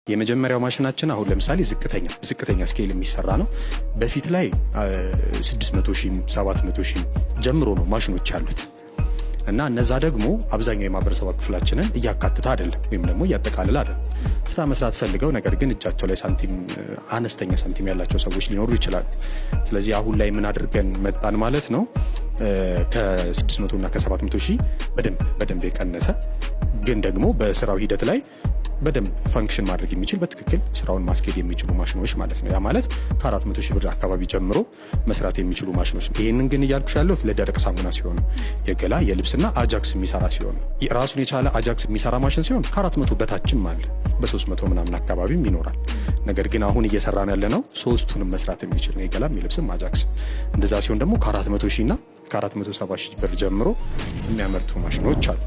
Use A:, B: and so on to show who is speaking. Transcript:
A: የመጀመሪያው ማሽናችን አሁን ለምሳሌ ዝቅተኛ ስኬል የሚሰራ ነው። በፊት ላይ 600,000 700,000 ጀምሮ ነው ማሽኖች ያሉት እና እነዛ ደግሞ አብዛኛው የማህበረሰብ ክፍላችንን እያካተተ አይደለም ወይም ደግሞ እያጠቃለለ አይደለም። ስራ መስራት ፈልገው ነገር ግን እጃቸው ላይ አነስተኛ ሳንቲም ያላቸው ሰዎች ሊኖሩ ይችላል። ስለዚህ አሁን ላይ ምን አድርገን መጣን ማለት ነው ከ600 እና ከ700,000 በደንብ የቀነሰ ግን ደግሞ በስራው ሂደት ላይ በደንብ ፋንክሽን ማድረግ የሚችል በትክክል ስራውን ማስኬድ የሚችሉ ማሽኖች ማለት ነው። ያ ማለት ከ400,000 ብር አካባቢ ጀምሮ መስራት የሚችሉ ማሽኖች። ይሄንን ግን እያልኩሽ ያለሁት ለደረቅ ሳሙና ሲሆን የገላ የልብስና አጃክስ የሚሰራ ሲሆን ራሱን የቻለ አጃክስ የሚሰራ ማሽን ሲሆን ከ400 በታችም አለ፣ በ300 ምናምን አካባቢም ይኖራል። ነገር ግን አሁን እየሰራን ያለነው ሶስቱንም መስራት የሚችል ነው፣ የገላም የልብስም አጃክስ። እንደዛ ሲሆን ደግሞ ከ400,000 እና ከ470,000 ብር ጀምሮ የሚያመርቱ ማሽኖች አሉ።